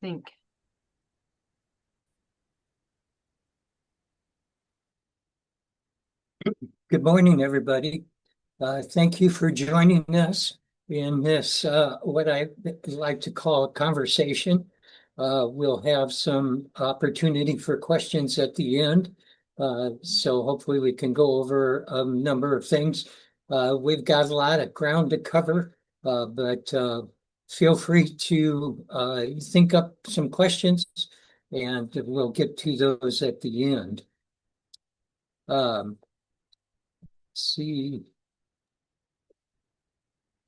think. Good morning, everybody. Thank you for joining us in this, what I like to call a conversation. We'll have some opportunity for questions at the end. So hopefully we can go over a number of things. We've got a lot of ground to cover, but feel free to think up some questions and we'll get to those at the end. See.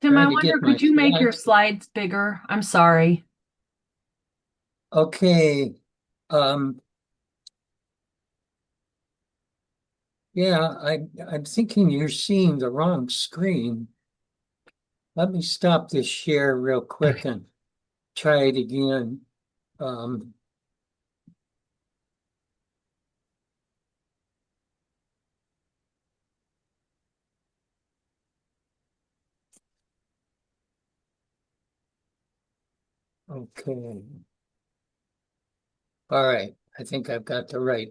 Tim, I Trying to wonder, get my could you make your slides. slides bigger? I'm sorry. Okay. Um, yeah, I'm thinking you're seeing the wrong screen. Let me stop this share real quick Okay. and try it again. Um, okay. All right. I think I've got the right.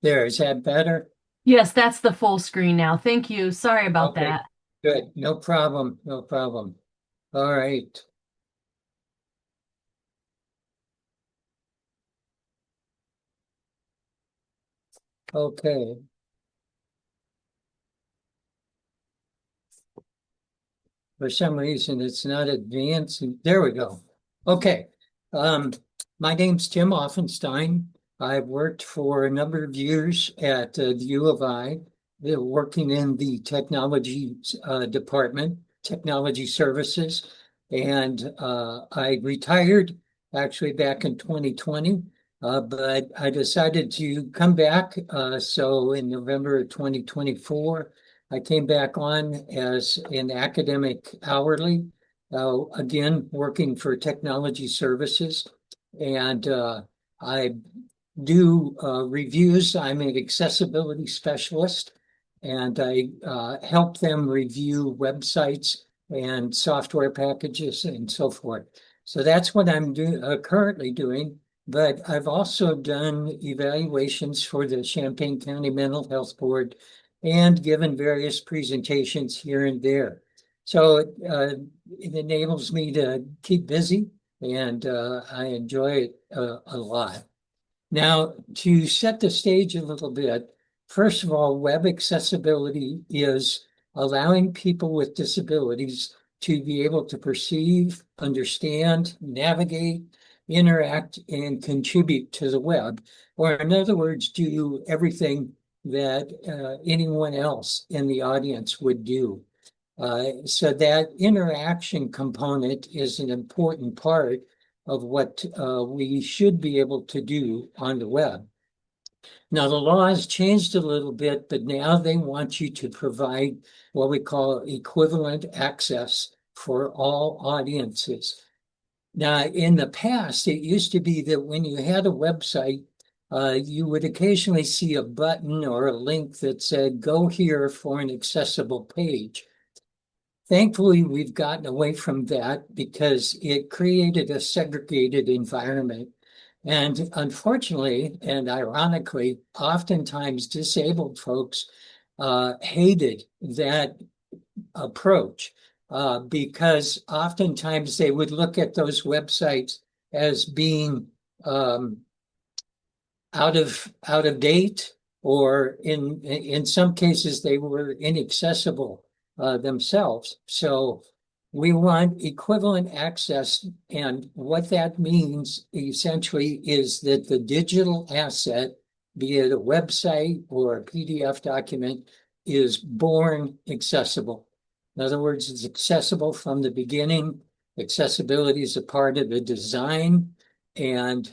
There, is that better? Yes, that's the full screen now. Thank you. Sorry about Okay, that. good. No problem. No problem. All right. Okay. For some reason, it's not advancing. There we go. Okay. Um, my name's Tim Offenstein. I've worked for a number of years at the U of I, working in the technology department, technology services. And I retired actually back in 2020, but I decided to come back. So in November of 2024, I came back on as an academic hourly, again, working for technology services. And I do reviews. I'm an accessibility specialist, and I help them review websites and software packages and so forth. So that's what I'm currently doing. But I've also done evaluations for the Champaign County Mental Health Board and given various presentations here and there. So it enables me to keep busy, and I enjoy it a lot. Now, to set the stage a little bit, first of all, web accessibility is allowing people with disabilities to be able to perceive, understand, navigate, interact, and contribute to the web. Or, in other words, do everything that anyone else in the audience would do. So that interaction component is an important part of what we should be able to do on the web. Now, the law has changed a little bit, but now they want you to provide what we call equivalent access for all audiences. Now, in the past, it used to be that when you had a website, you would occasionally see a button or a link that said, go here for an accessible page. Thankfully, we've gotten away from that because it created a segregated environment. And unfortunately, and ironically, oftentimes disabled folks hated that approach because oftentimes they would look at those websites as being out of date, or in some cases they were inaccessible themselves. So we want equivalent access, and what that means essentially is that the digital asset, be it a website or a PDF document, is born accessible. In other words, it's accessible from the beginning. Accessibility is a part of the design, and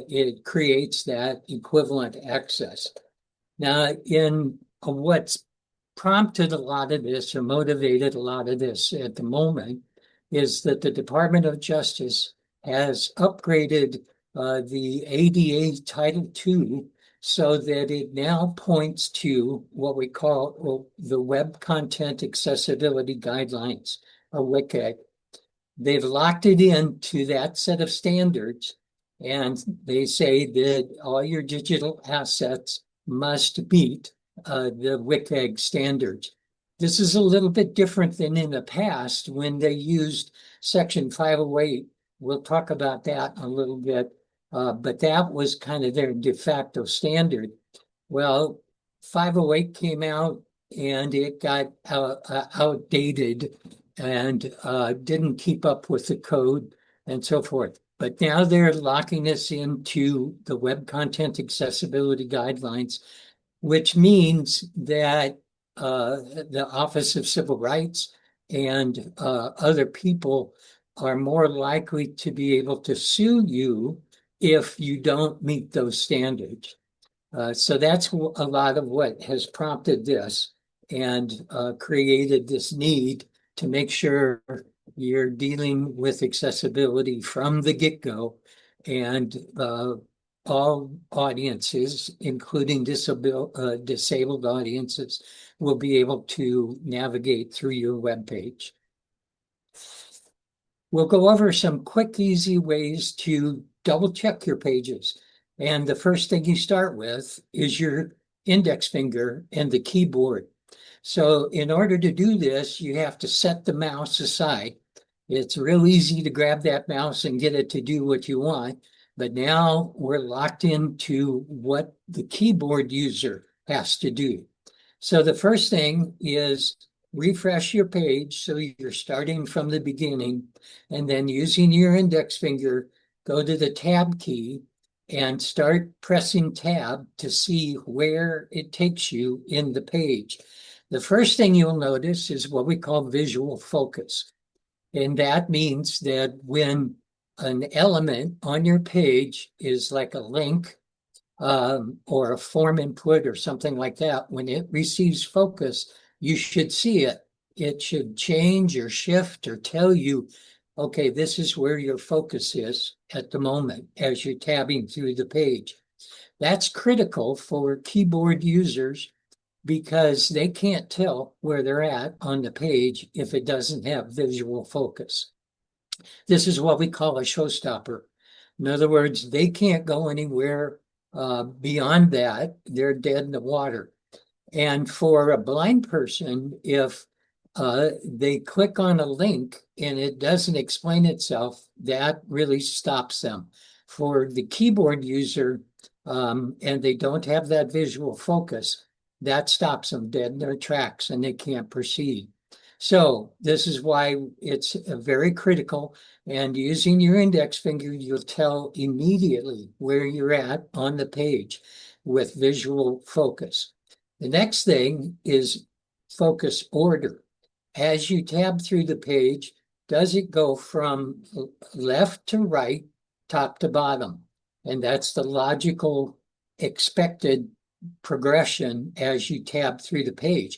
it creates that equivalent access. Now, in what's prompted a lot of this or motivated a lot of this at the moment is that the Department of Justice has upgraded the ADA Title II so that it now points to what we call the Web Content Accessibility Guidelines, or WCAG. they've locked it into that set of standards. And they say that all your digital assets must meet the WCAG standards. This is a little bit different than in the past when they used Section 508. We'll talk about that a little bit, but that was kind of their de facto standard. Well, 508 came out and it got outdated and didn't keep up with the code and so forth. But now they're locking us into the Web Content Accessibility Guidelines, which means that the Office of Civil Rights and other people are more likely to be able to sue you if you don't meet those standards. So that's a lot of what has prompted this and created this need to make sure you're dealing with accessibility from the get-go, and all audiences, including disabled audiences, will be able to navigate through your webpage. We'll go over some quick, easy ways to double check your pages. And the first thing you start with is your index finger and the keyboard. So in order to do this, you have to set the mouse aside. It's real easy to grab that mouse and get it to do what you want. But now we're locked into what the keyboard user has to do. So the first thing is refresh your page so you're starting from the beginning, and then using your index finger, go to the tab key and start pressing tab to see where it takes you in the page. The first thing you'll notice is what we call visual focus. And that means that when an element on your page is like a link or a form input or something like that, when it receives focus, you should see it. It should change or shift or tell you, okay, this is where your focus is at the moment as you're tabbing through the page. That's critical for keyboard users because they can't tell where they're at on the page if it doesn't have visual focus. This is what we call a showstopper. In other words, they can't go anywhere beyond that. They're dead in the water. And for a blind person, if they click on a link and it doesn't explain itself, that really stops them. For the keyboard user, and they don't have that visual focus, that stops them dead in their tracks and they can't proceed. So this is why it's very critical. And using your index finger, you'll tell immediately where you're at on the page with visual focus. The next thing is focus order. As you tab through the page, does it go from left to right, top to bottom? And that's the logical expected progression as you tab through the page.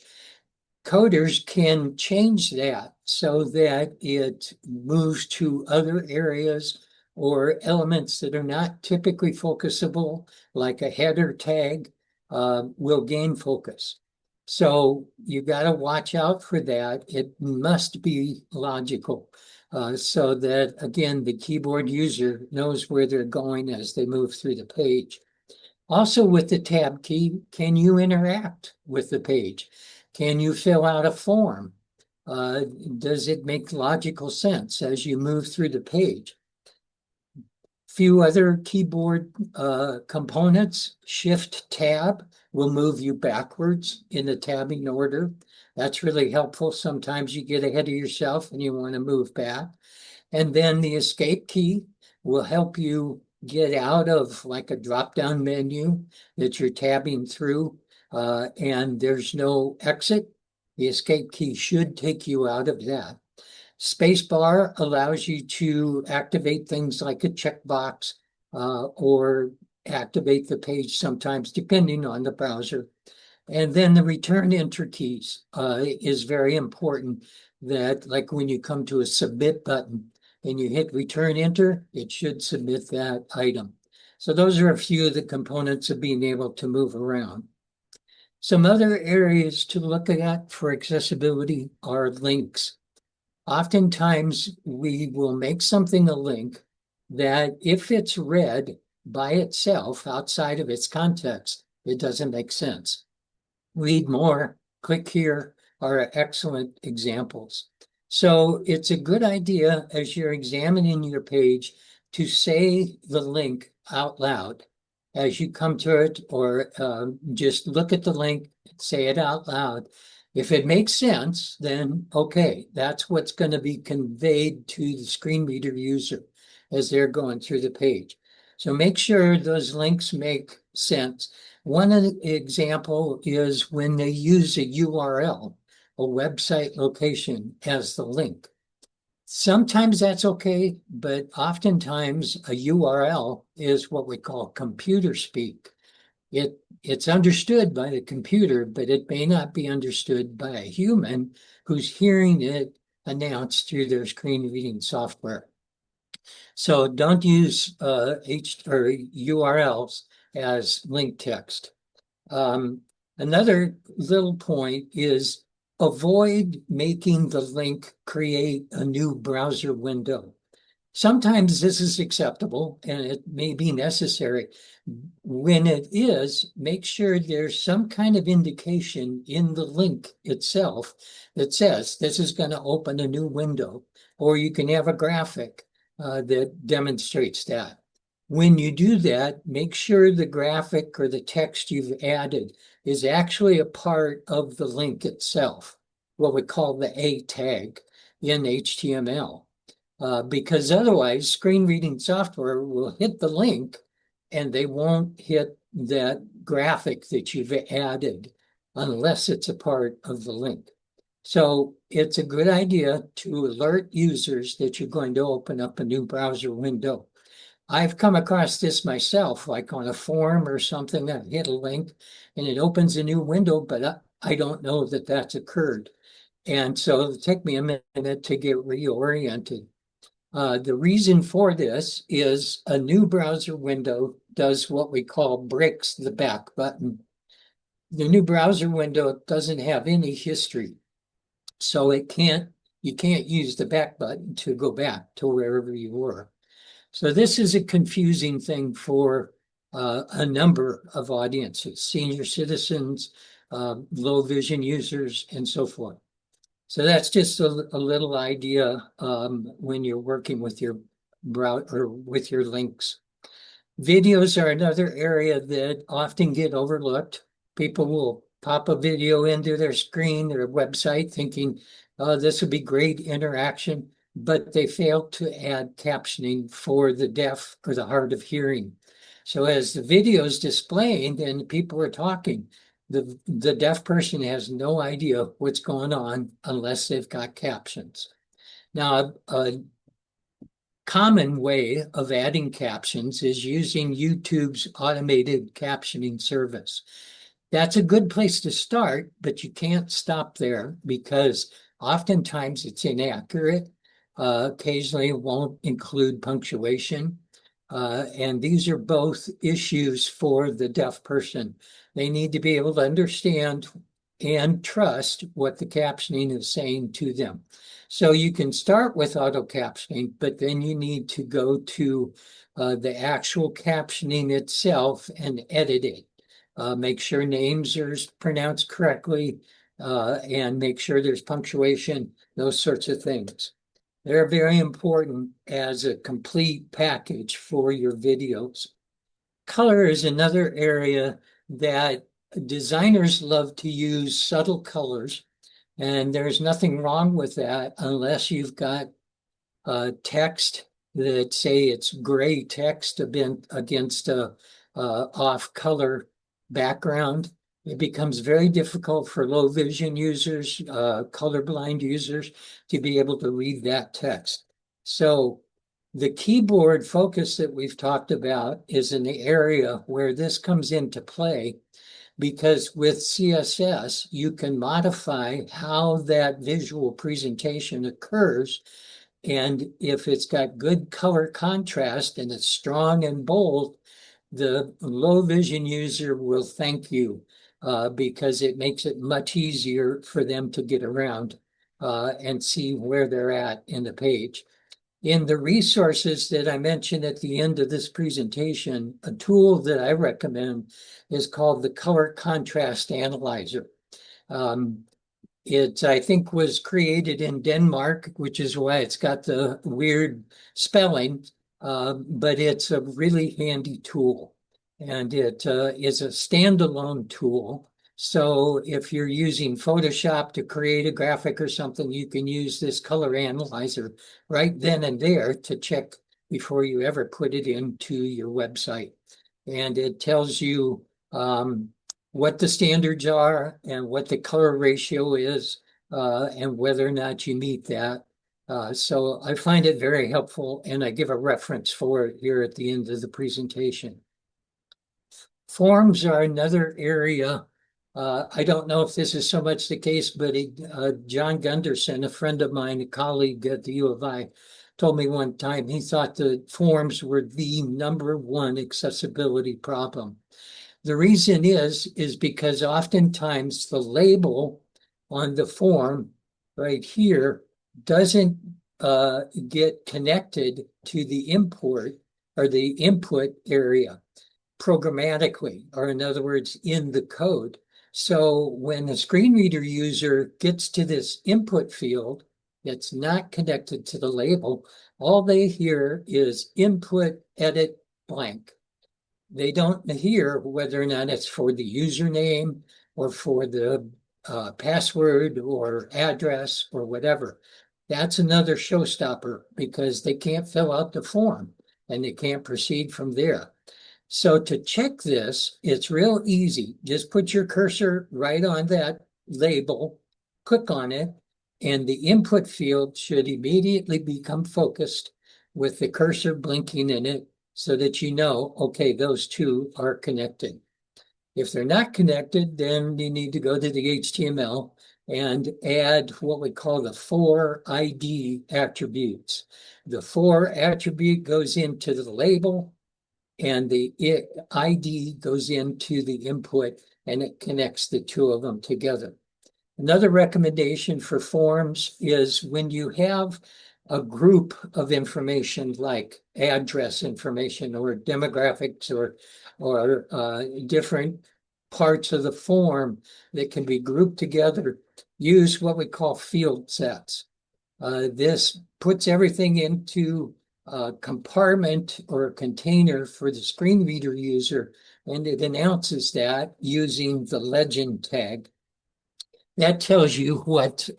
Coders can change that so that it moves to other areas or elements that are not typically focusable, like a header tag, will gain focus. So you got to watch out for that. It must be logical so that, again, the keyboard user knows where they're going as they move through the page. Also with the tab key, can you interact with the page? Can you fill out a form? Does it make logical sense as you move through the page? Few other keyboard components. Shift tab will move you backwards in the tabbing order. That's really helpful. Sometimes you get ahead of yourself and you want to move back. And then the escape key will help you get out of like a drop-down menu that you're tabbing through and there's no exit. The escape key should take you out of that. Spacebar allows you to activate things like a checkbox or activate the page sometimes, depending on the browser. And then the return enter keys is very important, that like when you come to a submit button and you hit return enter, it should submit that item. So those are a few of the components of being able to move around. Some other areas to look at for accessibility are links. Oftentimes, we will make something a link that if it's read by itself outside of its context, it doesn't make sense. Read more, click here are excellent examples. So it's a good idea as you're examining your page to say the link out loud as you come to it, or just look at the link, say it out loud. If it makes sense, then okay, that's what's going to be conveyed to the screen reader user as they're going through the page. So make sure those links make sense. One example is when they use a URL, a website location, as the link. Sometimes that's okay, but oftentimes a URL is what we call computer speak. It's understood by the computer, but it may not be understood by a human who's hearing it announced through their screen reading software. So don't use URLs as link text. Another little point is avoid making the link create a new browser window. Sometimes this is acceptable and it may be necessary. When it is, make sure there's some kind of indication in the link itself that says this is going to open a new window, or you can have a graphic that demonstrates that. When you do that, make sure the graphic or the text you've added is actually a part of the link itself, what we call the A tag in HTML. Because otherwise, screen reading software will hit the link and they won't hit that graphic that you've added unless it's a part of the link. So it's a good idea to alert users that you're going to open up a new browser window. I've come across this myself, like on a form or something. I've hit a link and it opens a new window, but I don't know that that's occurred. And so it'll take me a minute to get reoriented. The reason for this is a new browser window does what we call breaks the back button. The new browser window doesn't have any history, so you can't use the back button to go back to wherever you were. So this is a confusing thing for a number of audiences, senior citizens, low vision users, and so forth. So that's just a little idea when you're working with your browser or with your links. Videos are another area that often get overlooked. People will pop a video into their screen, their website, thinking, oh, this would be great interaction, but they fail to add captioning for the deaf or the hard of hearing. So as the video is displaying and people are talking, the deaf person has no idea what's going on unless they've got captions. Now, a common way of adding captions is using YouTube's automated captioning service. That's a good place to start, but you can't stop there because oftentimes it's inaccurate. Occasionally it won't include punctuation. And these are both issues for the deaf person. They need to be able to understand and trust what the captioning is saying to them. So you can start with auto captioning, but then you need to go to the actual captioning itself and edit it. Make sure names are pronounced correctly and make sure there's punctuation, those sorts of things. They're very important as a complete package for your videos. Color is another area that designers love to use subtle colors, and there's nothing wrong with that unless you've got text that say it's gray text against a off color background. It becomes very difficult for low vision users, colorblind users to be able to read that text. So the keyboard focus that we've talked about is in the area where this comes into play, because with CSS, you can modify how that visual presentation occurs. And if it's got good color contrast and it's strong and bold, the low vision user will thank you because it makes it much easier for them to get around. and see where they're at in the page. In the resources that I mentioned at the end of this presentation, a tool that I recommend is called the Color Contrast Analyzer. It, I think, was created in Denmark, which is why it's got the weird spelling, but it's a really handy tool. And it is a standalone tool. So if you're using Photoshop to create a graphic or something, you can use this color analyzer right then and there to check before you ever put it into your website. And it tells you what the standards are and what the color ratio is, and whether or not you meet that. So I find it very helpful, and I give a reference for it here at the end of the presentation. Forms are another area. I don't know if this is so much the case, but John Gunderson, a friend of mine, a colleague at the U of I, told me one time he thought the forms were the #1 accessibility problem. The reason is because oftentimes the label on the form right here doesn't get connected to the import or the input area programmatically, or in other words, in the code. So when a screen reader user gets to this input field that's not connected to the label, all they hear is input edit blank. They don't hear whether or not it's for the username or for the password or address or whatever. That's another showstopper because they can't fill out the form and they can't proceed from there. So to check this, it's real easy. Just put your cursor right on that label, click on it, and the input field should immediately become focused with the cursor blinking in it so that you know, okay, those two are connected. If they're not connected, then you need to go to the HTML and add what we call the for ID attributes. The for attribute goes into the label, and the ID goes into the input, and it connects the two of them together. Another recommendation for forms is when you have a group of information like address information or demographics or different parts of the form that can be grouped together, use what we call field sets. This puts everything into a compartment or a container for the screen reader user, and it announces that using the legend tag. That tells you what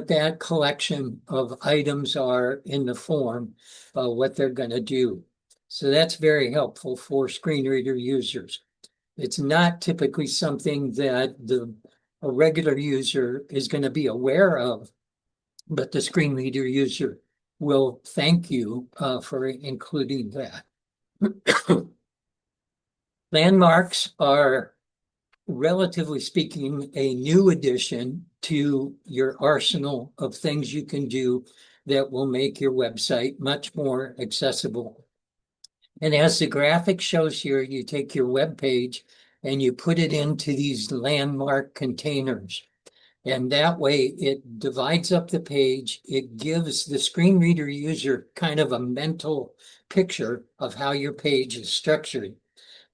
that collection of items are in the form, what they're going to do. So that's very helpful for screen reader users. It's not typically something that a regular user is going to be aware of, but the screen reader user will thank you for including that. Landmarks are, relatively speaking, a new addition to your arsenal of things you can do that will make your website much more accessible. And as the graphic shows here, you take your web page and you put it into these landmark containers. And that way it divides up the page. It gives the screen reader user kind of a mental picture of how your page is structured.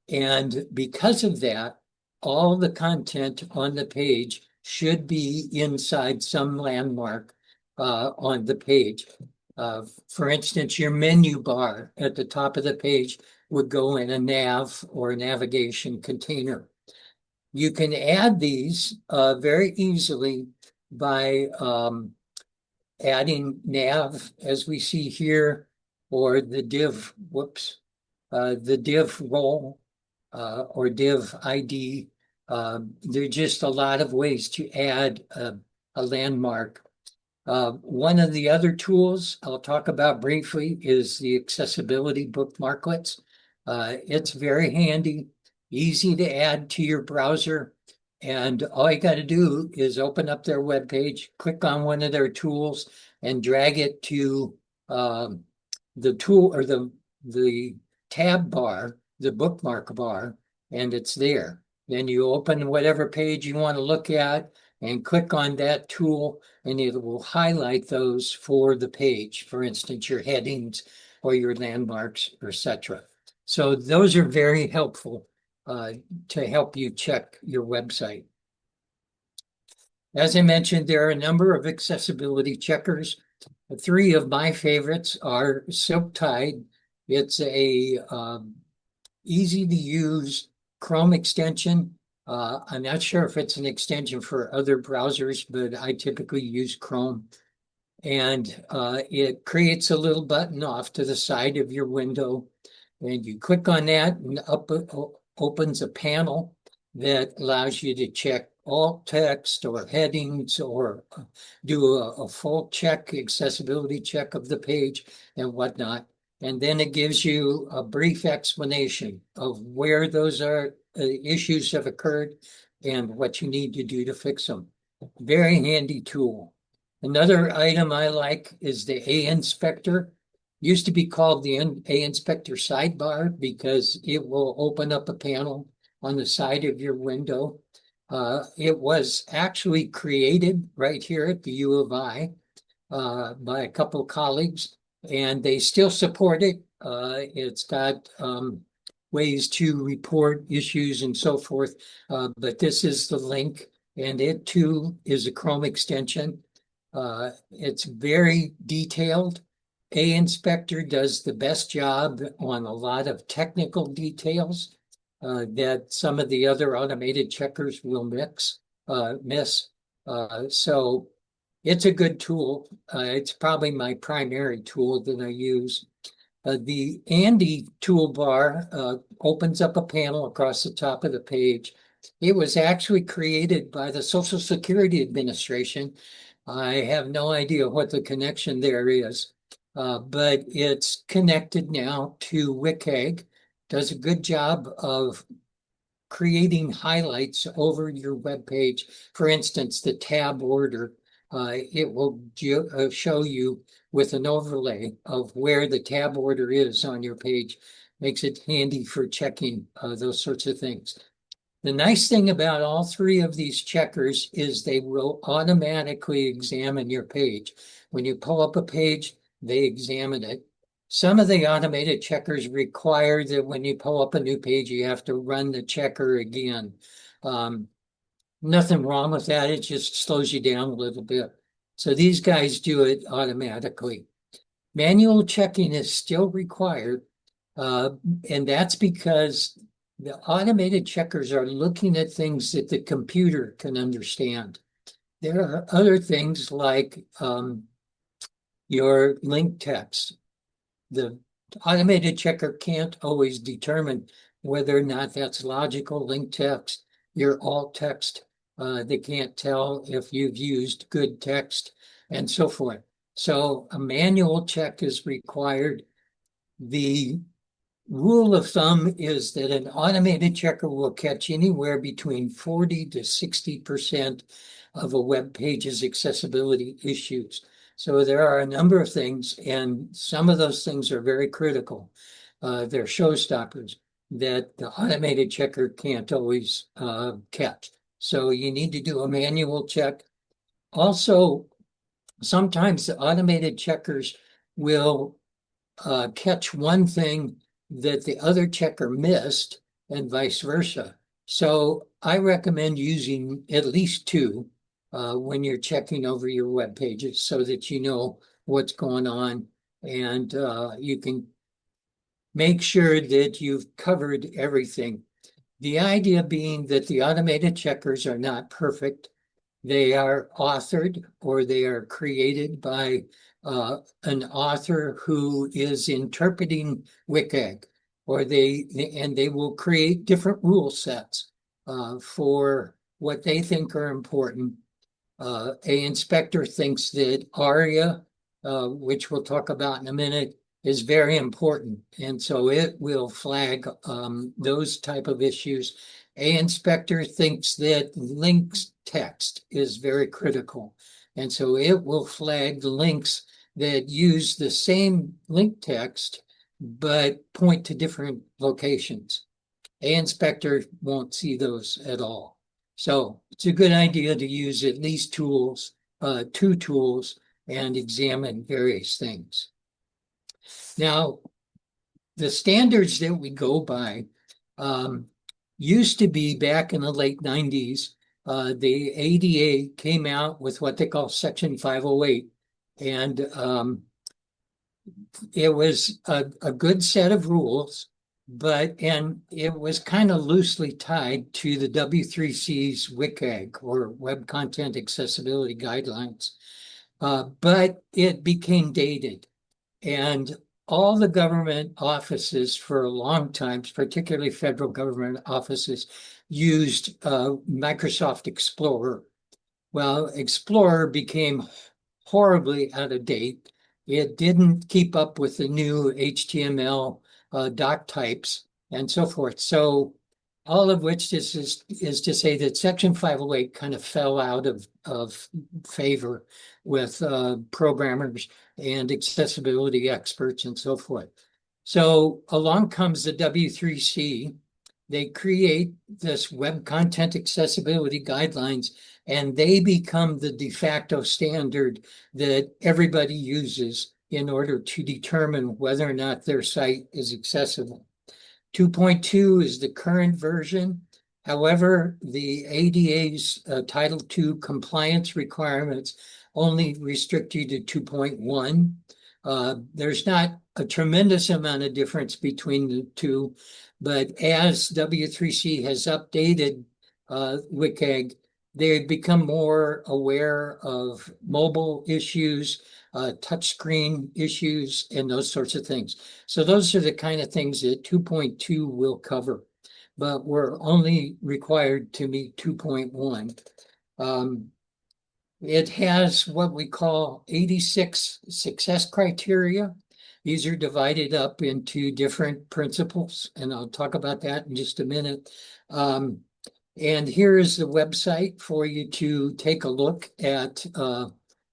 And because of that, all the content on the page should be inside some landmark on the page. For instance, your menu bar at the top of the page would go in a nav or a navigation container. You can add these very easily by adding nav, as we see here, or the div, the div role or div ID. There are just a lot of ways to add a landmark. One of the other tools I'll talk about briefly is the accessibility bookmarklets. It's very handy, easy to add to your browser. And all you got to do is open up their webpage, click on one of their tools, and drag it to the tool or the tab bar, the bookmark bar, and it's there. Then you open whatever page you want to look at, and click on that tool and it will highlight those for the page, for instance, your headings or your landmarks, etc. So those are very helpful to help you check your website. As I mentioned, there are a number of accessibility checkers. Three of my favorites are Silktide. It's a easy to use Chrome extension. I'm not sure if it's an extension for other browsers, but I typically use Chrome. And it creates a little button off to the side of your window. And you click on that and opens a panel that allows you to check alt text or headings or do a full check, accessibility check of the page and whatnot. And then it gives you a brief explanation of where those issues have occurred and what you need to do to fix them. Very handy tool. Another item I like is the A-Inspector. Used to be called the A-Inspector sidebar because it will open up a panel on the side of your window. It was actually created right here at the U of I by a couple of colleagues, and they still support it. It's got ways to report issues and so forth, but this is the link, and it too is a Chrome extension. It's very detailed. A-Inspector does the best job on a lot of technical details that some of the other automated checkers will miss. So it's a good tool. It's probably my primary tool that I use. The Andy toolbar opens up a panel across the top of the page. It was actually created by the Social Security Administration. I have no idea what the connection there is, but it's connected now to WCAG. Does a good job of creating highlights over your web page. For instance, the tab order, it will show you with an overlay of where the tab order is on your page. Makes it handy for checking those sorts of things. The nice thing about all three of these checkers is they will automatically examine your page. When you pull up a page, they examine it. Some of the automated checkers require that when you pull up a new page, you have to run the checker again. Nothing wrong with that. It just slows you down a little bit. So these guys do it automatically. Manual checking is still required, and that's because the automated checkers are looking at things that the computer can understand. There are other things like your link text. The automated checker can't always determine whether or not that's logical link text, your alt text. They can't tell if you've used good text and so forth. So a manual check is required. The rule of thumb is that an automated checker will catch anywhere between 40 to 60% of a web page's accessibility issues. So there are a number of things, and some of those things are very critical. They're showstoppers that the automated checker can't always catch. So you need to do a manual check. Also, sometimes the automated checkers will catch one thing that the other checker missed and vice versa. So I recommend using at least two when you're checking over your web pages so that you know what's going on and you can make sure that you've covered everything. The idea being that the automated checkers are not perfect. They are authored or they are created by an author who is interpreting WCAG, or they will create different rule sets for what they think are important. A-Inspector thinks that ARIA, which we'll talk about in a minute, is very important. And so it will flag those type of issues. A-Inspector thinks that links text is very critical. And so it will flag links that use the same link text, but point to different locations. A-Inspector won't see those at all. So it's a good idea to use at least two tools, and examine various things. Now, the standards that we go by used to be back in the late 90s. The ADA came out with what they call Section 508, and it was a good set of rules, and it was kind of loosely tied to the W3C's WCAG, or Web Content Accessibility Guidelines. But it became dated, and all the government offices for a long time, particularly federal government offices, used Microsoft Explorer. Well, Explorer became horribly out of date. It didn't keep up with the new HTML doc types and so forth. So all of which is to say that Section 508 kind of fell out of favor with programmers and accessibility experts and so forth. So along comes the W3C. They create this Web Content Accessibility Guidelines, and they become the de facto standard that everybody uses in order to determine whether or not their site is accessible. 2.2 is the current version. However, the ADA's Title II compliance requirements only restrict you to 2.1. There's not a tremendous amount of difference between the two, but as W3C has updated WCAG, they've become more aware of mobile issues, touchscreen issues, and those sorts of things. So those are the kind of things that 2.2 will cover, but we're only required to meet 2.1. It has what we call 86 success criteria. These are divided up into different principles, and I'll talk about that in just a minute. And here is the website for you to take a look at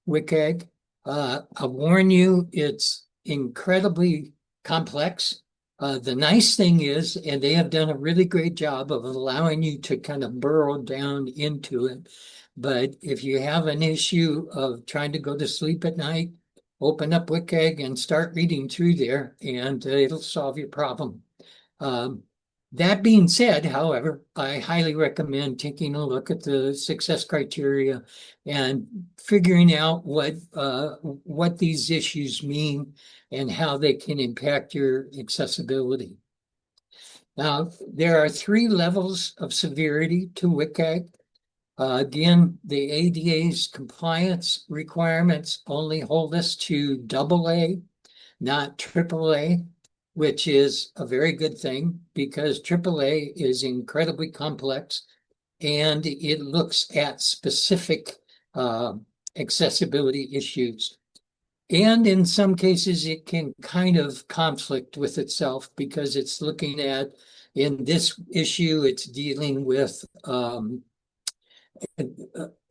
WCAG. I warn you, it's incredibly complex. The nice thing is, and they have done a really great job of allowing you to kind of burrow down into it. But if you have an issue of trying to go to sleep at night, open up WCAG and start reading through there, and it'll solve your problem. That being said, however, I highly recommend taking a look at the success criteria and figuring out what these issues mean and how they can impact your accessibility. Now, there are 3 levels of severity to WCAG. Again, the ADA's compliance requirements only hold us to AA, not AAA, which is a very good thing because AAA is incredibly complex and it looks at specific accessibility issues. And in some cases, it can kind of conflict with itself because it's looking at, in this issue, it's dealing with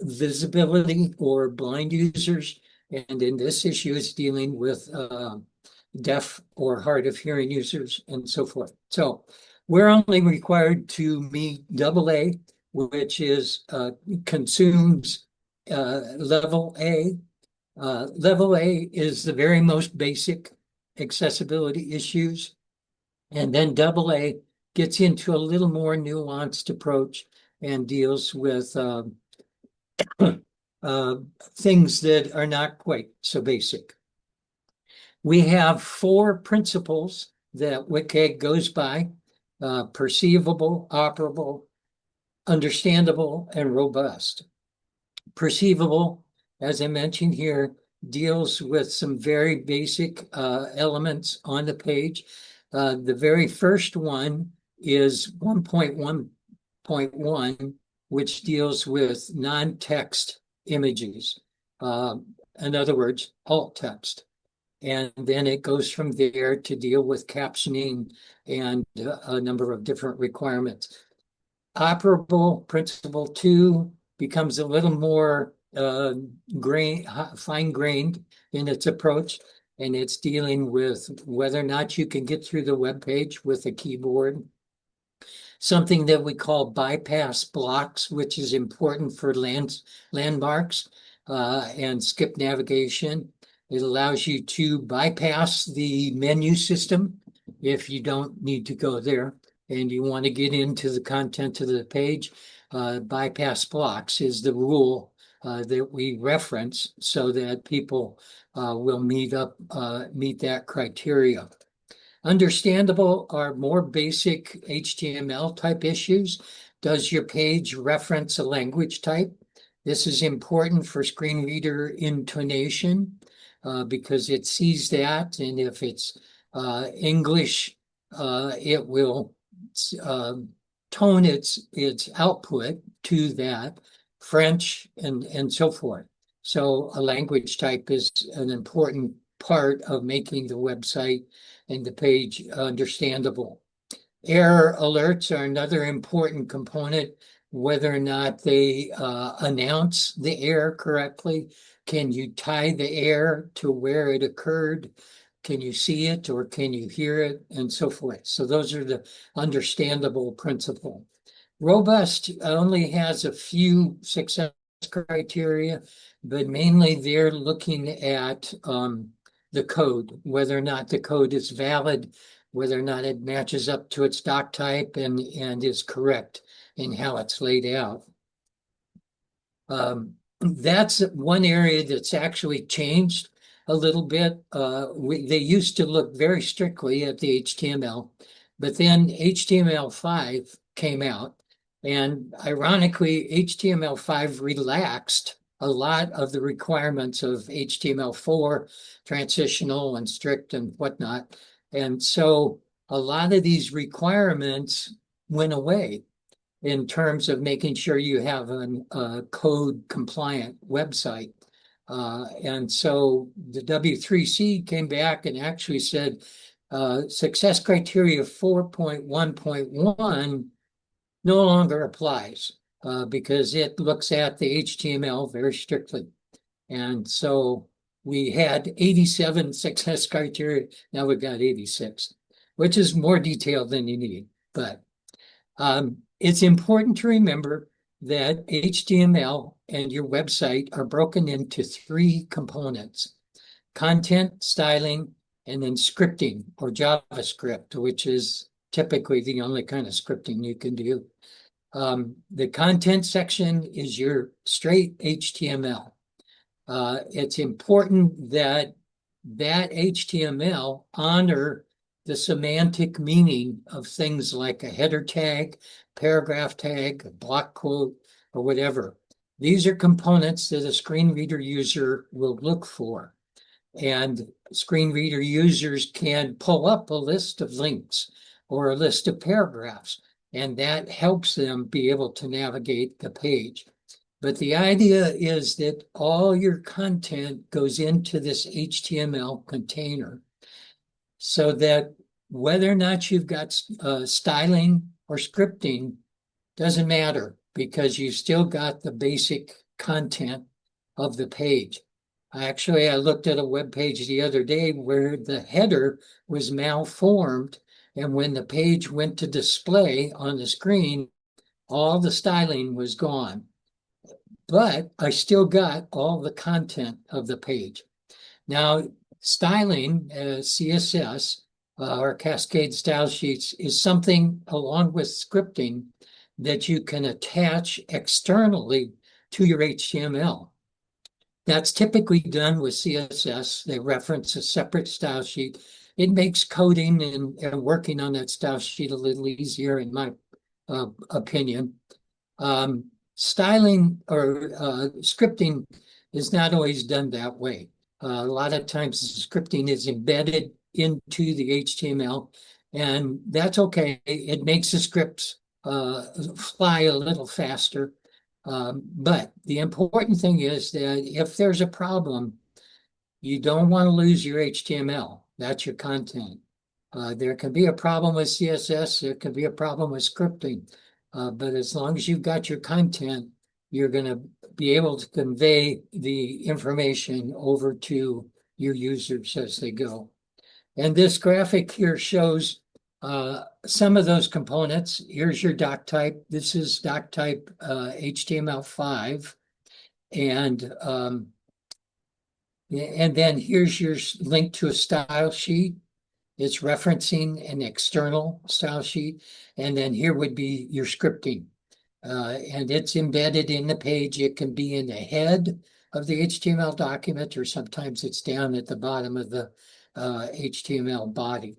visibility or blind users. And in this issue, it's dealing with deaf or hard of hearing users and so forth. So we're only required to meet AA, which is consumes level A. Level A is the very most basic accessibility issues. And then AA gets into a little more nuanced approach and deals with things that are not quite so basic. We have 4 principles that WCAG goes by: perceivable, operable, understandable, and robust. Perceivable, as I mentioned here, deals with some very basic elements on the page. The very first one is 1.1.1, which deals with non-text images. In other words, alt text. And then it goes from there to deal with captioning and a number of different requirements. Operable principle 2 becomes a little more fine-grained in its approach, and it's dealing with whether or not you can get through the web page with a keyboard. something that we call bypass blocks, which is important for landmarks and skip navigation. It allows you to bypass the menu system if you don't need to go there and you want to get into the content of the page. Bypass blocks is the rule that we reference so that people will meet that criteria. Understandable are more basic HTML type issues. Does your page reference a language type? This is important for screen reader intonation because it sees that, and if it's English, it will tone its output to that, French, and so forth. So a language type is an important part of making the website and the page understandable. Error alerts are another important component, whether or not they announce the error correctly. Can you tie the error to where it occurred? Can you see it or can you hear it, and so forth? So those are the understandable principle. Robust only has a few success criteria, but mainly they're looking at the code, whether or not the code is valid, whether or not it matches up to its doc type and is correct in how it's laid out. That's one area that's actually changed a little bit. They used to look very strictly at the HTML, but then HTML5 came out, and ironically, HTML5 relaxed a lot of the requirements of HTML4, transitional and strict and whatnot. And so a lot of these requirements went away in terms of making sure you have a code compliant website. And so the W3C came back and actually said success criteria 4.1.1 no longer applies because it looks at the HTML very strictly. And so we had 87 success criteria. Now we've got 86, which is more detailed than you need. But it's important to remember that HTML and your website are broken into three components: content, styling, and then scripting or JavaScript, which is typically the only kind of scripting you can do. The content section is your straight HTML. It's important that HTML honor the semantic meaning of things like a header tag, paragraph tag, a block quote, or whatever. These are components that a screen reader user will look for. And screen reader users can pull up a list of links or a list of paragraphs, and that helps them be able to navigate the page. But the idea is that all your content goes into this HTML container so that whether or not you've got styling or scripting doesn't matter because you've still got the basic content of the page. Actually, I looked at a web page the other day where the header was malformed, and when the page went to display on the screen, all the styling was gone. But I still got all the content of the page. Now, styling, CSS, or Cascade Style Sheets, is something along with scripting that you can attach externally to your HTML. That's typically done with CSS. They reference a separate style sheet. It makes coding and working on that style sheet a little easier, in my opinion. Styling or scripting is not always done that way. A lot of times scripting is embedded into the HTML, and that's okay. It makes the scripts fly a little faster. But the important thing is that if there's a problem, you don't want to lose your HTML. That's your content. There can be a problem with CSS. There can be a problem with scripting. But as long as you've got your content, you're going to be able to convey the information over to your users as they go. And this graphic here shows Some of those components, here's your doc type. This is doc type HTML5. And then here's your link to a style sheet. It's referencing an external style sheet. And then here would be your scripting. And it's embedded in the page. It can be in the head of the HTML document, or sometimes it's down at the bottom of the HTML body.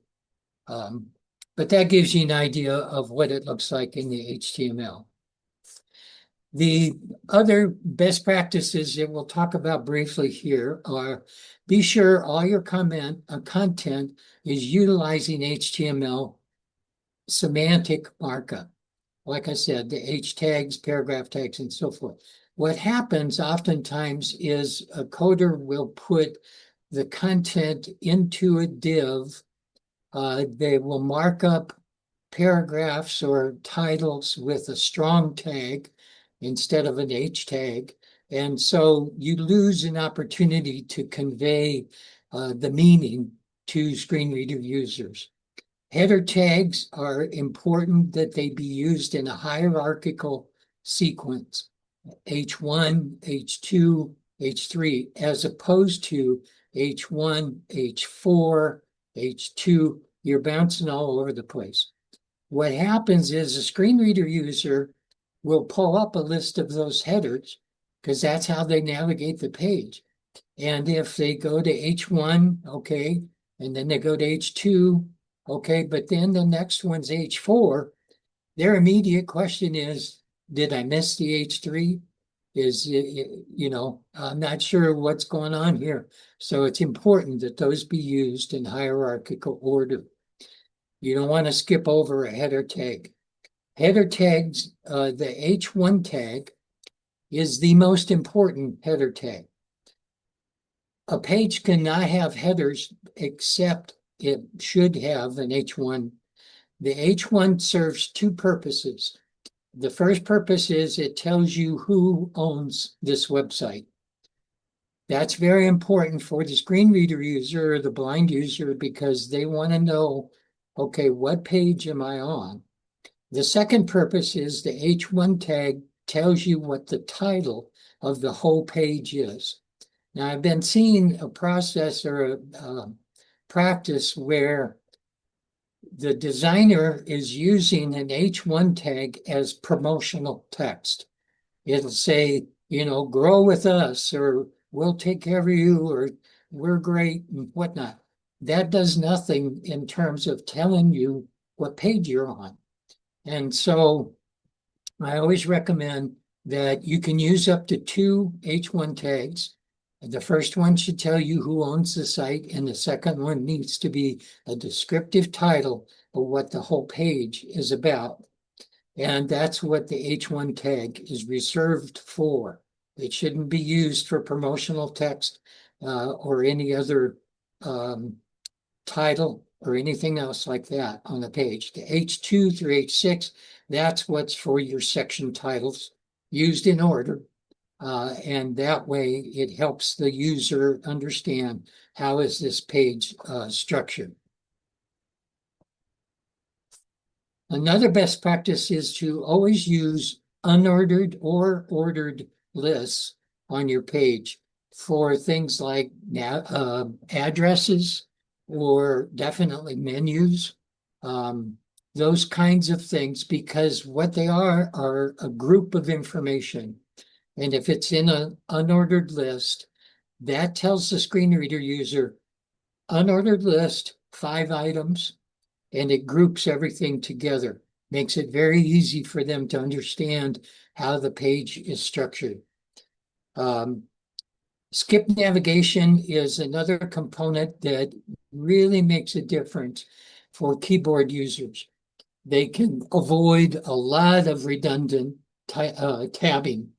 But that gives you an idea of what it looks like in the HTML. The other best practices that we'll talk about briefly here are: be sure all your content is utilizing HTML semantic markup. Like I said, the H tags, paragraph tags, and so forth. What happens oftentimes is a coder will put the content into a div. They will mark up paragraphs or titles with a strong tag instead of an H tag. And so you lose an opportunity to convey the meaning to screen reader users. Header tags are important that they be used in a hierarchical sequence, H1, H2, H3, as opposed to H1, H4, H2. You're bouncing all over the place. What happens is a screen reader user will pull up a list of those headers because that's how they navigate the page. And if they go to H1, okay, and then they go to H2, okay, but then the next one's H4, their immediate question is, did I miss the H3? I'm not sure what's going on here. So it's important that those be used in hierarchical order. You don't want to skip over a header tag. Header tags, the H1 tag is the most important header tag. A page cannot have headers except it should have an H1. The H1 serves two purposes. The first purpose is it tells you who owns this website. That's very important for the screen reader user or the blind user because they want to know, okay, what page am I on? The second purpose is the H1 tag tells you what the title of the whole page is. Now, I've been seeing a process or a practice where the designer is using an H1 tag as promotional text. It'll say, grow with us, or we'll take care of you, or we're great, and whatnot. That does nothing in terms of telling you what page you're on. And so I always recommend that you can use up to 2 H1 tags. The first one should tell you who owns the site, and the second one needs to be a descriptive title of what the whole page is about. And that's what the H1 tag is reserved for. It shouldn't be used for promotional text or any other title or anything else like that on the page. The H2 through H6, that's what's for your section titles, used in order. And that way it helps the user understand how is this page structured. Another best practice is to always use unordered or ordered lists on your page for things like addresses or definitely menus, those kinds of things, because what they are a group of information. And if it's in an unordered list, that tells the screen reader user, unordered list, 5 items, and it groups everything together. Makes it very easy for them to understand how the page is structured. Skip navigation is another component that really makes a difference for keyboard users. They can avoid a lot of redundant tabbing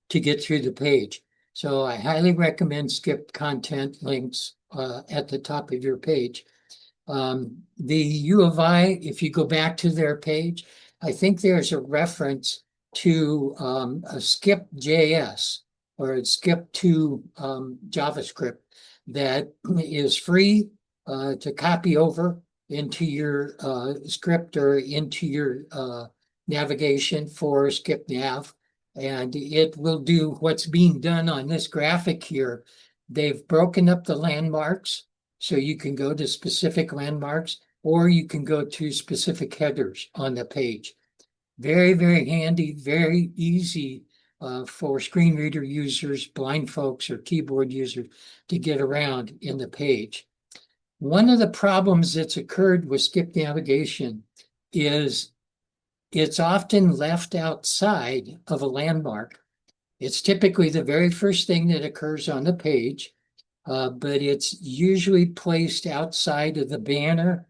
to get through the page. So I highly recommend skip content links at the top of your page. The U of I, if you go back to their page, I think there's a reference to a skip.js or a skip to JavaScript that is free to copy over into your script or into your navigation for SkipNav, and it will do what's being done on this graphic here. They've broken up the landmarks, so you can go to specific landmarks, or you can go to specific headers on the page. Very, very handy, very easy for screen reader users, blind folks, or keyboard users to get around in the page. One of the problems that's occurred with skip navigation is it's often left outside of a landmark. It's typically the very first thing that occurs on the page, but it's usually placed outside of the banner,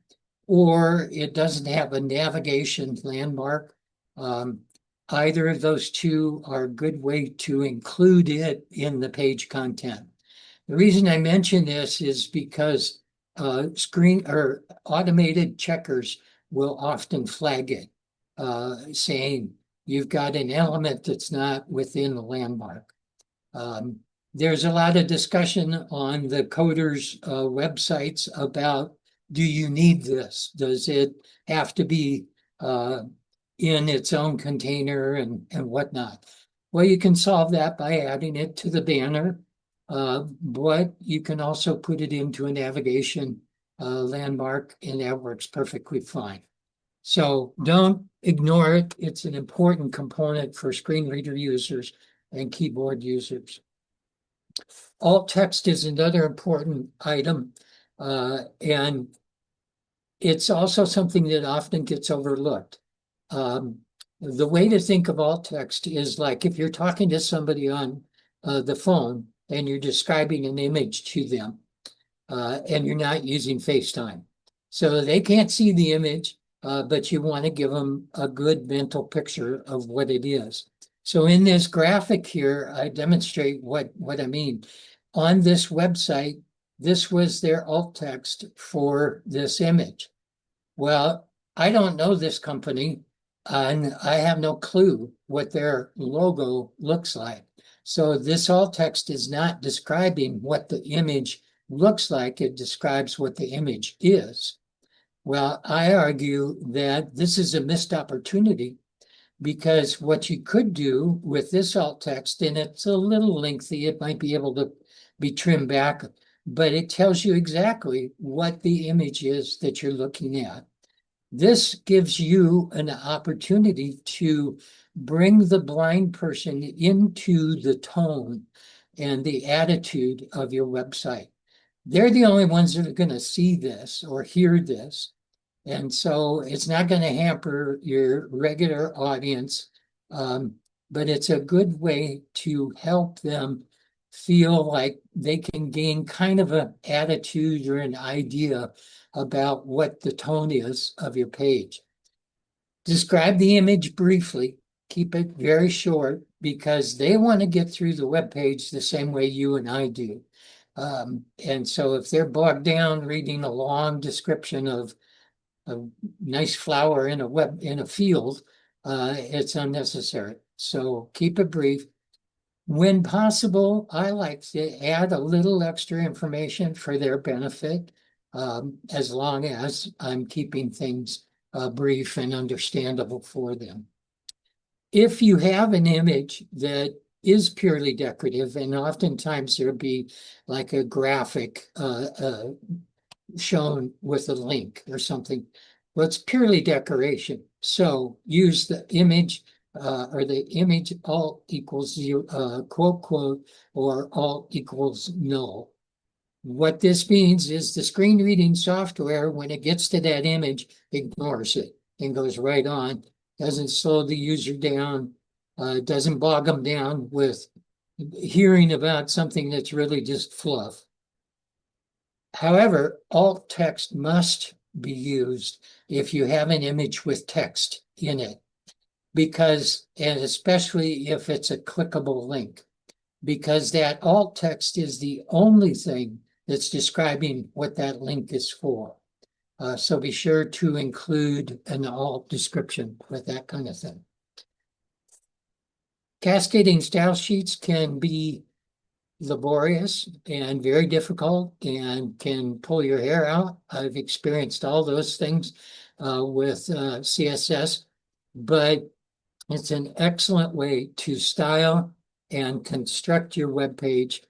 or it doesn't have a navigation landmark. Either of those two are a good way to include it in the page content. The reason I mention this is because screen or automated checkers will often flag it, saying you've got an element that's not within the landmark. There's a lot of discussion on the coders' websites about, do you need this? Does it have to be in its own container and whatnot? Well, you can solve that by adding it to the banner. But you can also put it into a navigation landmark, and that works perfectly fine. So don't ignore it. It's an important component for screen reader users and keyboard users. Alt text is another important item, and it's also something that often gets overlooked. The way to think of alt text is like if you're talking to somebody on the phone and you're describing an image to them, and you're not using FaceTime. So they can't see the image, but you want to give them a good mental picture of what it is. So in this graphic here, I demonstrate what I mean. On this website, this was their alt text for this image. Well, I don't know this company, and I have no clue what their logo looks like. So this alt text is not describing what the image looks like, it describes what the image is. Well, I argue that this is a missed opportunity, because what you could do with this alt text, and it's a little lengthy, it might be able to be trimmed back, but it tells you exactly what the image is that you're looking at. This gives you an opportunity to bring the blind person into the tone and the attitude of your website. They're the only ones that are going to see this or hear this. And so it's not going to hamper your regular audience, but it's a good way to help them feel like they can gain kind of an attitude or an idea about what the tone is of your page. Describe the image briefly, keep it very short, because they want to get through the web page the same way you and I do. And so if they're bogged down reading a long description of a nice flower in a field, it's unnecessary. So keep it brief. When possible, I like to add a little extra information for their benefit, as long as I'm keeping things brief and understandable for them. If you have an image that is purely decorative, and oftentimes there'll be like a graphic shown with a link or something, well, it's purely decoration. So use the image or the image alt equals quote, quote, or alt equals null. What this means is the screen reading software, when it gets to that image, ignores it and goes right on, doesn't slow the user down, doesn't bog them down with hearing about something that's really just fluff. However, alt text must be used if you have an image with text in it, because, and especially if it's a clickable link, because that alt text is the only thing that's describing what that link is for. So be sure to include an alt description with that kind of thing. Cascading style sheets can be laborious and very difficult and can pull your hair out. I've experienced all those things with CSS, but it's an excellent way to style and construct your web page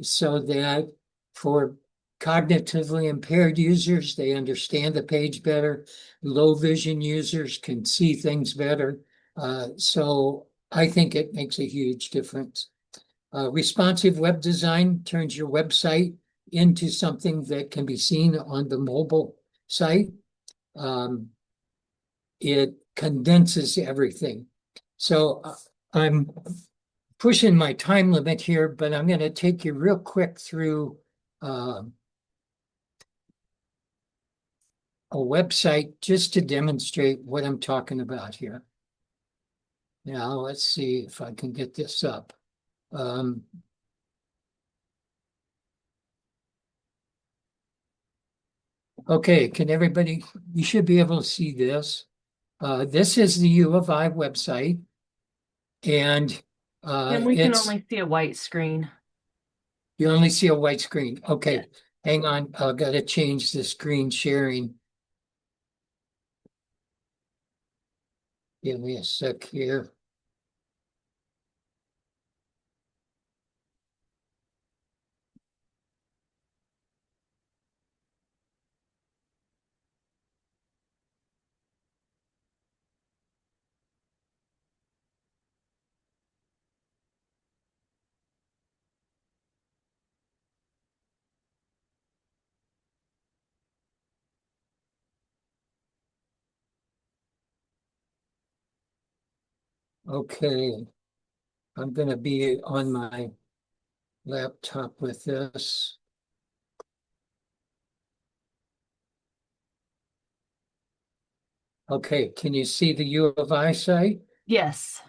so that for cognitively impaired users, they understand the page better. Low vision users can see things better. So I think it makes a huge difference. Responsive web design turns your website into something that can be seen on the mobile site. It condenses everything. So I'm pushing my time limit here, but I'm going to take you real quick through a website just to demonstrate what I'm talking about here. Now, let's see if I can get this up. Okay, can everybody, you should be able to see this. This is the U of I website, and And we can it's only see a white screen. you only see a white screen. Okay, Yes. hang on. I've got to change the screen sharing. Give me a sec here. Okay, I'm going to be on my laptop with this. Okay, can you see the U of I site? Yes.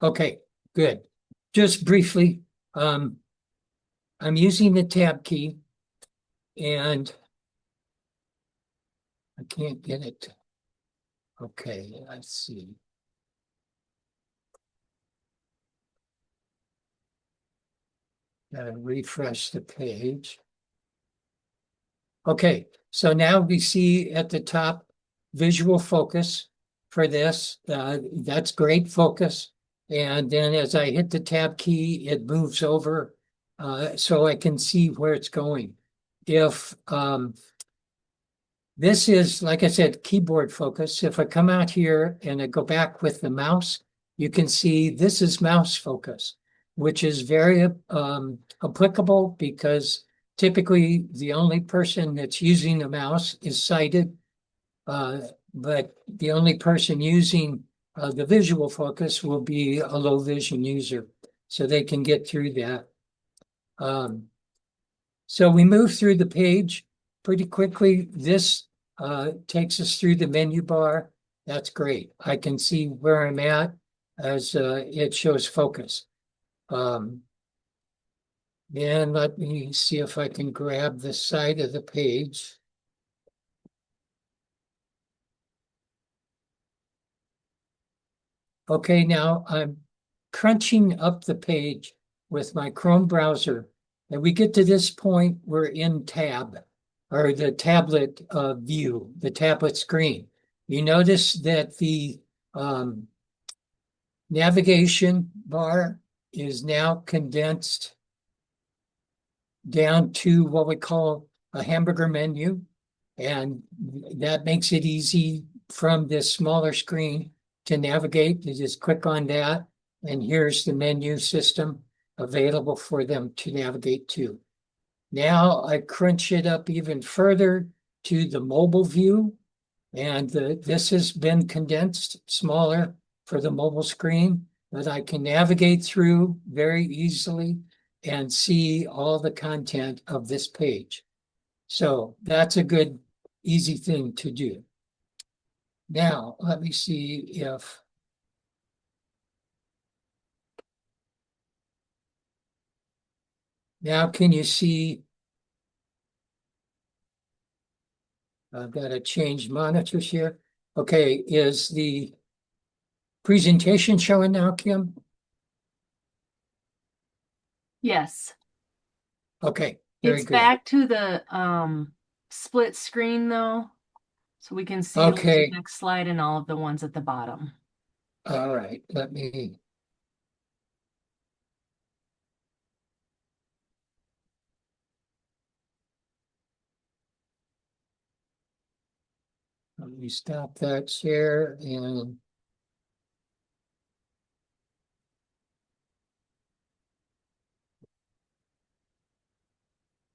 Okay, good. Just briefly, I'm using the tab key and I can't get it. Okay, let's see. Gotta refresh the page. Okay, so now we see at the top visual focus for this. That's great focus. And then as I hit the tab key, it moves over so I can see where it's going. If this is, like I said, keyboard focus. If I come out here and I go back with the mouse, you can see this is mouse focus, which is very applicable because typically the only person that's using a mouse is sighted, but the only person using the visual focus will be a low vision user, so they can get through that. So we move through the page pretty quickly. This takes us through the menu bar. That's great. I can see where I'm at as it shows focus. And let me see if I can grab the side of the page. Okay, now I'm crunching up the page with my Chrome browser. And we get to this point, we're in tab, or the tablet view, the tablet screen. You notice that the navigation bar is now condensed down to what we call a hamburger menu. And that makes it easy from this smaller screen to navigate. You just click on that, and here's the menu system available for them to navigate to. Now I crunch it up even further to the mobile view, and this has been condensed smaller for the mobile screen, but I can navigate through very easily and see all the content of this page. So that's a good, easy thing to do. Now, let me see if now can you see? I've got to change monitors here. Okay, is the presentation showing now, Kim? Yes. Okay, very It's good. back to the split screen though, so we can see like the Okay, next slide and all of the ones at the bottom. all right, let me stop that share and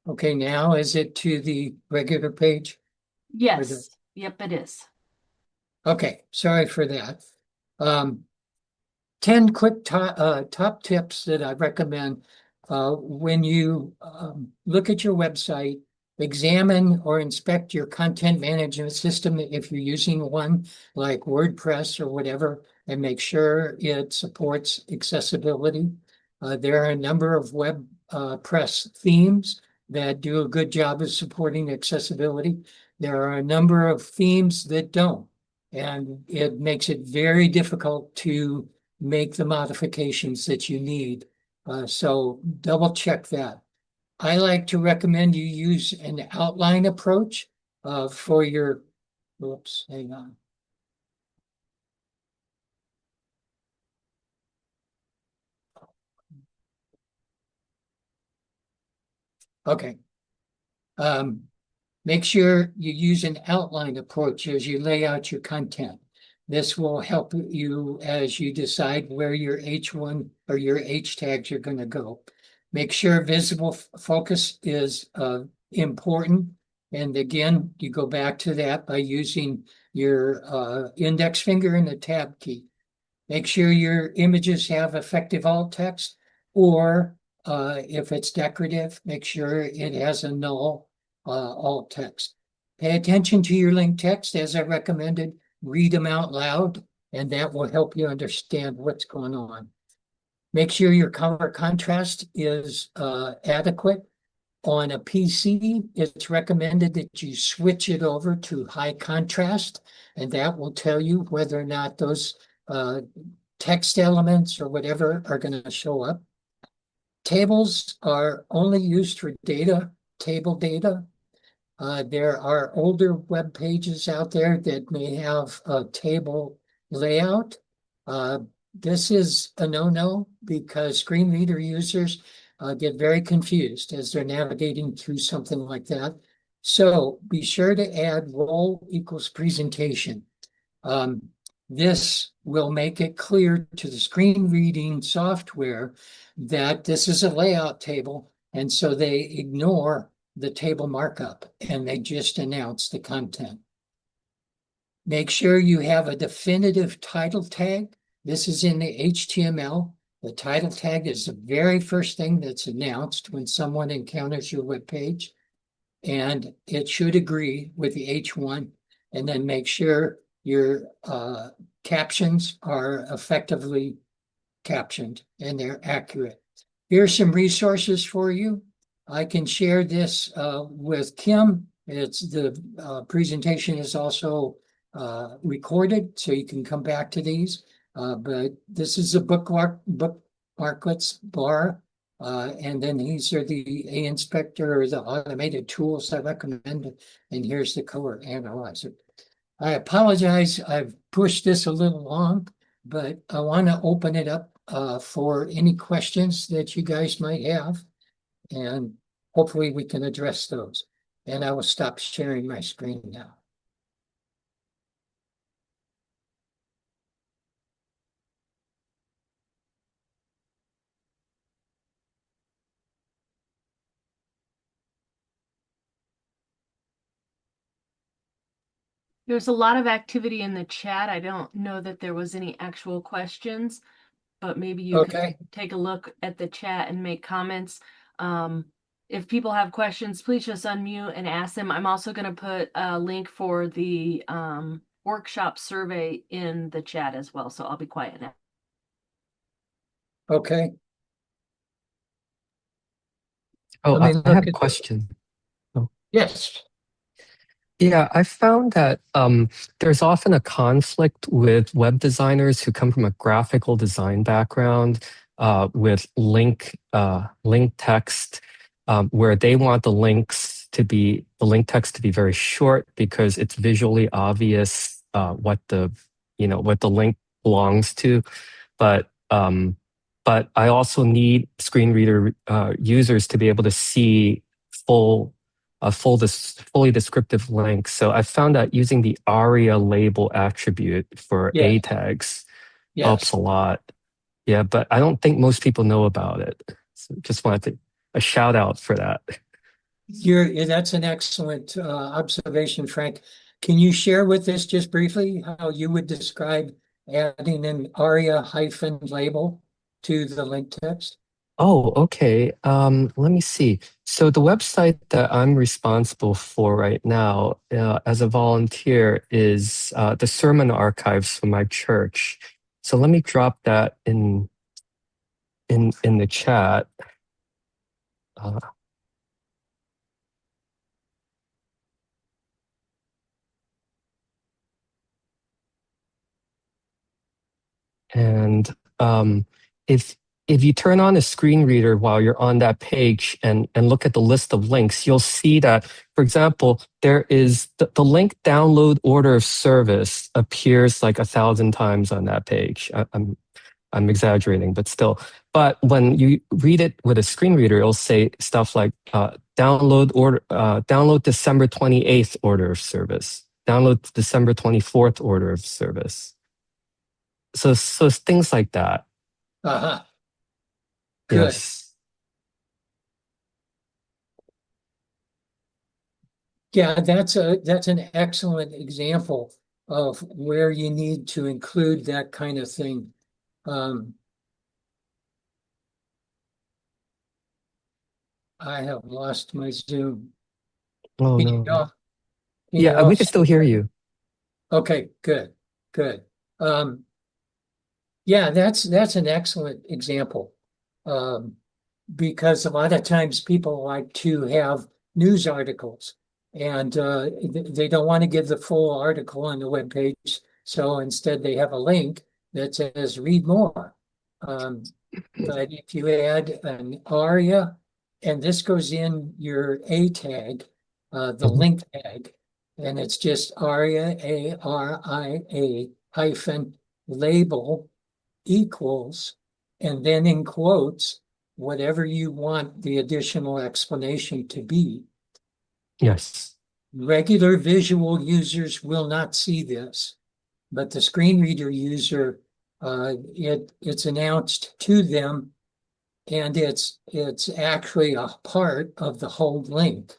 okay, now is it to the regular page? Or the, Yes. Yep, it is. okay, sorry for that. Um, 10 quick top tips that I recommend when you look at your website, examine or inspect your content management system if you're using one like WordPress or whatever, and make sure it supports accessibility. There are a number of WordPress themes that do a good job of supporting accessibility. There are a number of themes that don't, and it makes it very difficult to make the modifications that you need. So double check that. I like to recommend you use an outline approach for your, whoops, hang on. Okay. Um, Make sure you use an outline approach as you lay out your content. This will help you as you decide where your H1 or your H tags are going to go. Make sure visible focus is important. And again, you go back to that by using your index finger and the tab key. Make sure your images have effective alt text, or if it's decorative, make sure it has a null alt text. Pay attention to your link text as I recommended. Read them out loud, and that will help you understand what's going on. Make sure your color contrast is adequate. On a PC, it's recommended that you switch it over to high contrast, and that will tell you whether or not those text elements or whatever are going to show up. Tables are only used for data, table data. There are older web pages out there that may have a table layout. Uh, this is a no-no because screen reader users get very confused as they're navigating through something like that. So be sure to add role equals presentation. Um, this will make it clear to the screen reading software that this is a layout table, and so they ignore the table markup and they just announce the content. Make sure you have a definitive title tag. This is in the HTML. The title tag is the very first thing that's announced when someone encounters your web page, and it should agree with the H1. And then make sure your captions are effectively captioned and they're accurate. Here's some resources for you. I can share this with Kim. It's the presentation is also recorded, so you can come back to these. But this is a bookmarklets bar. And then these are the A-Inspector or the automated tools I recommend. And here's the color analyzer. I apologize, I've pushed this a little long, but I want to open it up for any questions that you guys might have. And hopefully we can address those. And I will stop sharing my screen now. There's a lot of activity in the chat. I don't know that there was any actual questions, but maybe you could Okay, take a look at the chat and make comments. If people have questions, please just unmute and ask them. I'm also going to put a link for the workshop survey in the chat as well, so I'll be quiet now. okay. Oh, Let me I have look a at, question. Oh. yes. Yeah, I found that there's often a conflict with web designers who come from a graphical design background with link text, where they want the link text to be very short because it's visually obvious what the link belongs to. But I also need screen reader users to be able to see fully descriptive links. So I found that using the ARIA label attribute for Yeah. A tags helps Yes. a lot. Yeah, but I don't think most people know about it. So just wanted a shout out for that. That's an excellent observation, Frank. Can you share with us just briefly how you would describe adding an ARIA hyphen label to the link text? Oh, okay. Let me see. So the website that I'm responsible for right now, as a volunteer, is the sermon archives for my church. So let me drop that in the chat. Uh, and if you turn on a screen reader while you're on that page and look at the list of links, you'll see that, for example, there is the link download order of service appears like 1,000 times on that page. I'm exaggerating, but still. But when you read it with a screen reader, it'll say stuff like download December 28th order of service, download December 24th order of service. So it's things like that. Uh-huh. Good. Yes. Yeah, that's an excellent example of where you need to include that kind of thing. I have lost my Zoom. Oh Can you no. all, can you Yeah, all we can see still hear that? you. Okay, good, good. Yeah, that's an excellent example. Um, because a lot of times people like to have news articles and they don't want to give the full article on the web page. So instead they have a link that says read more. But if you add an ARIA, and this goes in your A tag, the Mhm. link tag, and it's just ARIA, ARIA hyphen label equals, and then in quotes, whatever you want the additional explanation to be. Yes. Regular visual users will not see this, but the screen reader user, it's announced to them, and it's actually a part of the whole link.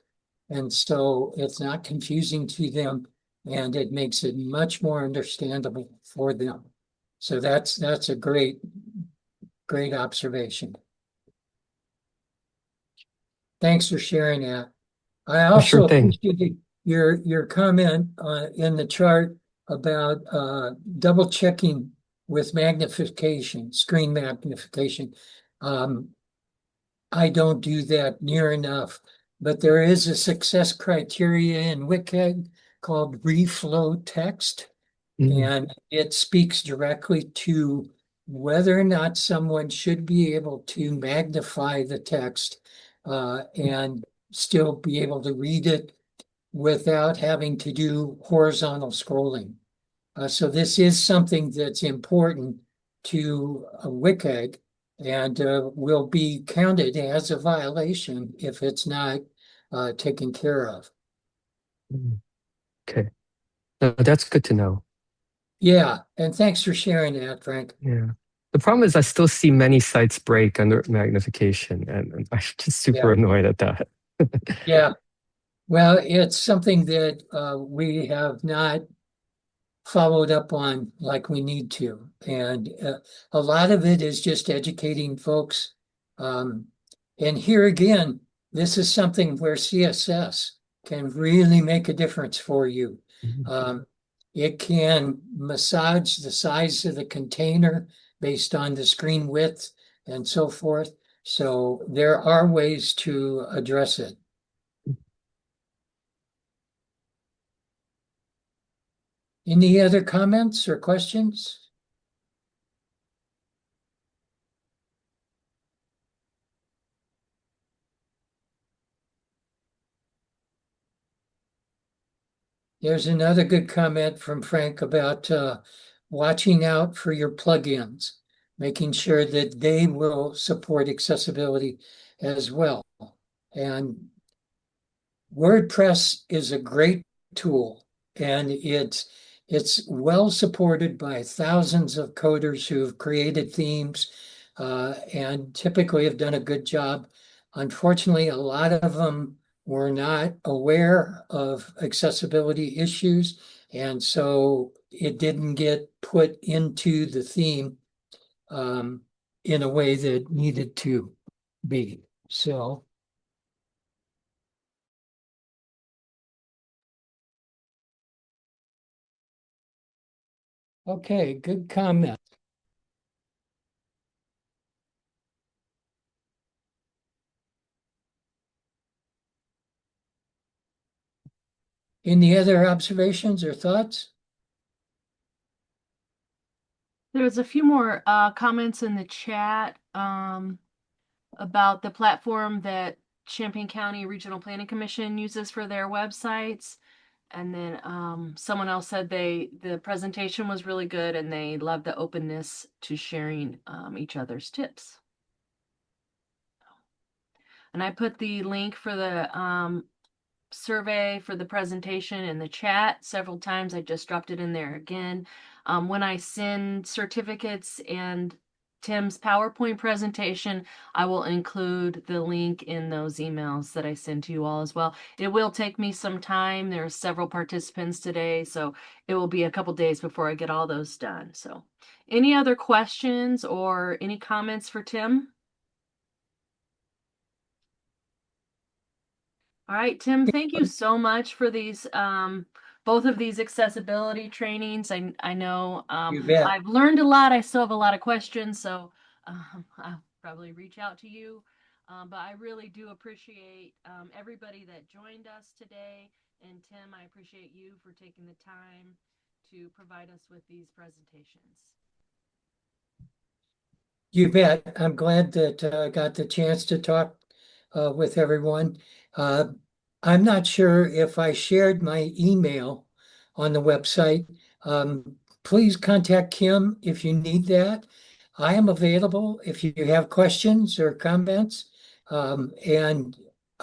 And so it's not confusing to them, and it makes it much more understandable for them. So that's a great observation. Thanks for sharing that. I Sure also thing. appreciate your comment in the chart about double checking with magnification, screen magnification. Um, I don't do that near enough, but there is a success criteria in WCAG called reflow text, Mm. and it speaks directly to whether or not someone should be able to magnify the text and still be able to read it without having to do horizontal scrolling. So this is something that's important to WCAG and will be counted as a violation if it's not taken care of. Mm. Okay. No, that's good to know. Yeah, and thanks for sharing that, Frank. Yeah. The problem is I still see many sites break under magnification, and I'm just super Yeah, annoyed at that. yeah. Well, it's something that we have not followed up on like we need to. And a lot of it is just educating folks. Um, and here again, this is something where CSS can really make a difference for you. Mhm. Um, it can massage the size of the container based on the screen width and so forth. So there are ways to address it. Any other comments or questions? There's another good comment from Frank about watching out for your plugins, making sure that they will support accessibility as well. And WordPress is a great tool, and it's well supported by thousands of coders who have created themes and typically have done a good job. Unfortunately, a lot of them were not aware of accessibility issues, and so it didn't get put into the theme um, in a way that needed to be. So. Okay, good comment. Any other observations or thoughts? There was a few more comments in the chat about the platform that Champaign County Regional Planning Commission uses for their websites. And then someone else said the presentation was really good and they love the openness to sharing each other's tips. And I put the link for the survey for the presentation in the chat several times. I just dropped it in there again. When I send certificates and Tim's PowerPoint presentation, I will include the link in those emails that I send to you all as well. It will take me some time. There are several participants today, so it will be a couple days before I get all those done. So any other questions or any comments for Tim? All right, Tim, thank you so much for these both of these accessibility trainings. I know You bet. I've learned a lot. I still have a lot of questions, so I'll probably reach out to you. But I really do appreciate everybody that joined us today. And Tim, I appreciate you for taking the time to provide us with these presentations. You bet. I'm glad that I got the chance to talk with everyone. Uh, I'm not sure if I shared my email on the website. Please contact Kim if you need that. I am available if you have questions or comments. And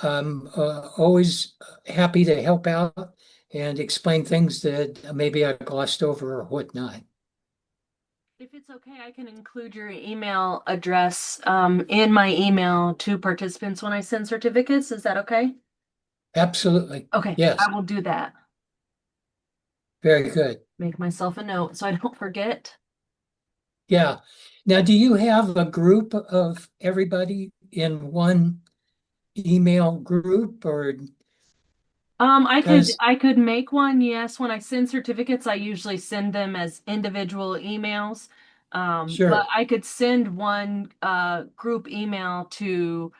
I'm always happy to help out and explain things that maybe I glossed over or whatnot. If it's okay, I can include your email address in my email to participants when I send certificates. Is that okay? Absolutely. Okay, Yes, I will do that. very good. Make myself a note so I don't forget. Yeah. Now, do you have a group of everybody in one email group or because I could make one, yes. When I send certificates, I usually send them as individual emails. But sure, I could send one group email to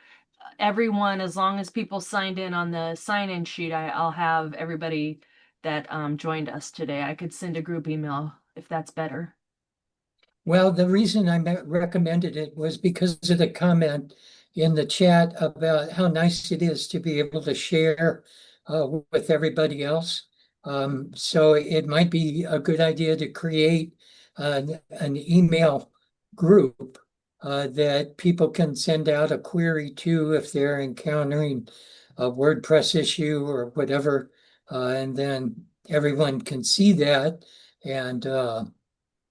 everyone as long as people signed in on the sign-in sheet. I'll have everybody that joined us today. I could send a group email if that's better. well, the reason I recommended it was because of the comment in the chat about how nice it is to be able to share with everybody else. So it might be a good idea to create an email group that people can send out a query to if they're encountering a WordPress issue or whatever. And then everyone can see that and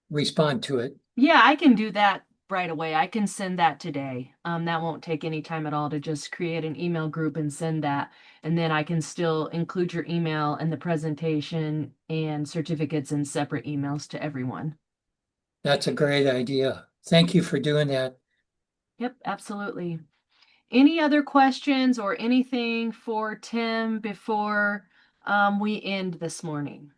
respond to it. Yeah, I can do that right away. I can send that today. That won't take any time at all to just create an email group and send that. And then I can still include your email and the presentation and certificates in separate emails to everyone. That's a great idea. Thank you for doing that. Yep, absolutely. Any other questions or anything for Tim before we end this morning?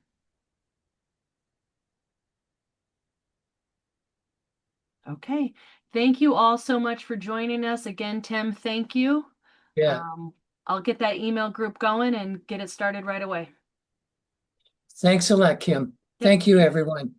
Okay. Thank you all so much for joining us. Again, Tim, thank you. Yeah. Um, I'll get that email group going and get it started right away. Thanks a lot, Kim. Yep. Thank you, everyone.